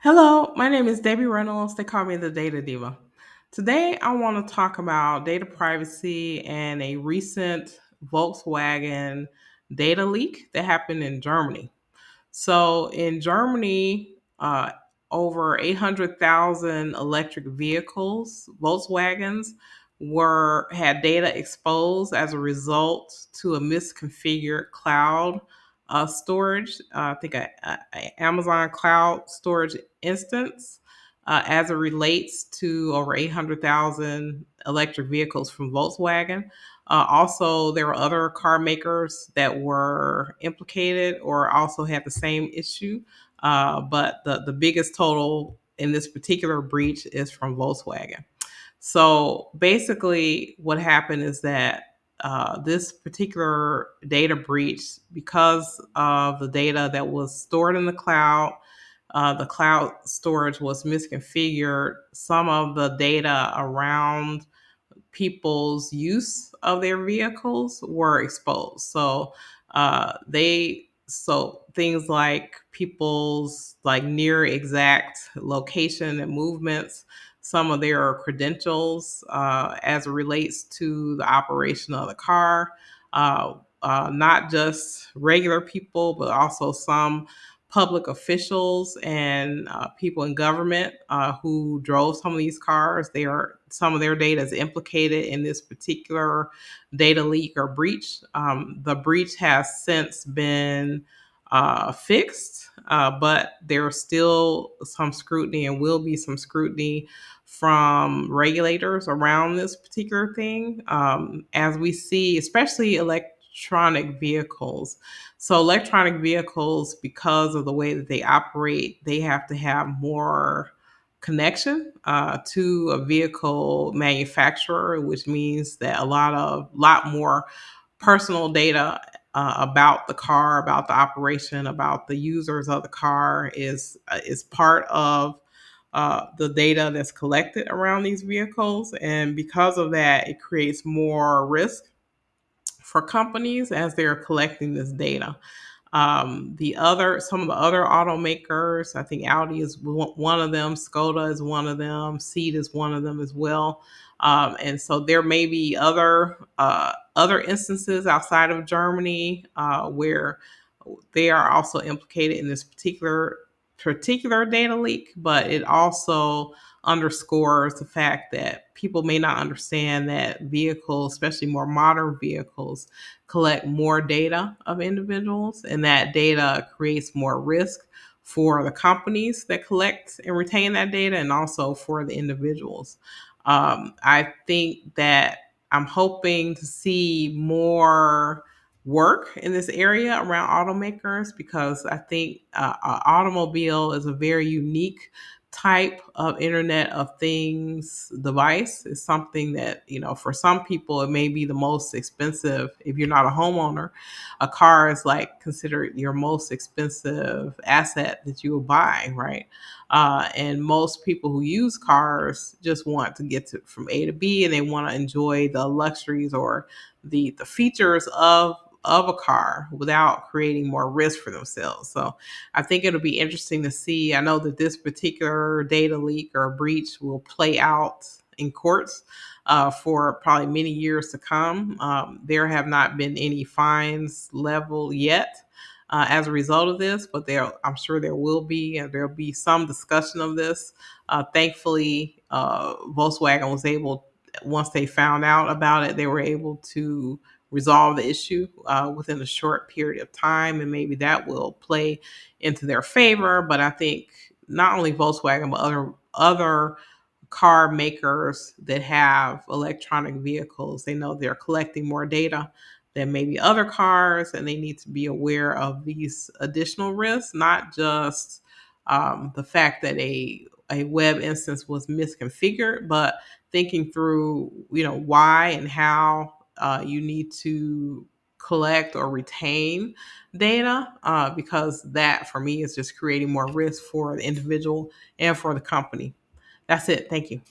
Hello, my name is Debbie Reynolds. They call me the Data Diva. Today, I want to talk about data privacy and a recent Volkswagen data leak that happened in Germany. So, in Germany, over 800,000 electric vehicles, Volkswagens, were had data exposed as a result to a misconfigured cloud storage. I think a Amazon cloud storage instance, as it relates to over 800,000 electric vehicles from Volkswagen. Also, there were other car makers that were implicated or also had the same issue. But the biggest total in this particular breach is from Volkswagen. So basically, what happened is that this particular data breach, because of the data that was stored in the cloud storage was misconfigured. Some of the data around people's use of their vehicles were exposed. So things like people's like near exact location and movements, some of their credentials as it relates to the operation of the car, not just regular people, but also some public officials and people in government who drove some of these cars. Some of their data is implicated in this particular data leak or breach. The breach has since been fixed, but there's still some scrutiny and will be some scrutiny from regulators around this particular thing. As we see, especially electronic vehicles. So, electronic vehicles, because of the way that they operate, they have to have more connection to a vehicle manufacturer, which means that a lot more personal data about the car, about the operation, about the users of the car is part of the data that's collected around these vehicles, and because of that, it creates more risk for companies as they're collecting this data. Some of the other automakers, I think Audi is one of them, Skoda is one of them, Seat is one of them as well. And so there may be other instances outside of Germany where they are also implicated in this particular data leak, but it also underscores the fact that people may not understand that vehicles, especially more modern vehicles, collect more data of individuals, and that data creates more risk for the companies that collect and retain that data, and also for the individuals. I think that I'm hoping to see more work in this area around automakers, because I think an automobile is a very unique type of Internet of Things device. Is something that, for some people, it may be the most expensive. If you're not a homeowner, a car is like considered your most expensive asset that you will buy, right? And most people who use cars just want to get from A to B, and they want to enjoy the luxuries or the features of a car without creating more risk for themselves. So I think it'll be interesting to see. I know that this particular data leak or breach will play out in courts for probably many years to come. There have not been any fines level yet as a result of this, but I'm sure there will be, and there'll be some discussion of this. Thankfully, Volkswagen was able, once they found out about it, they were able to resolve the issue within a short period of time, and maybe that will play into their favor. But I think not only Volkswagen, but other car makers that have electronic vehicles, they know they're collecting more data than maybe other cars, and they need to be aware of these additional risks, not just the fact that a web instance was misconfigured, but thinking through, why and how you need to collect or retain data, because that for me is just creating more risk for the individual and for the company. That's it. Thank you.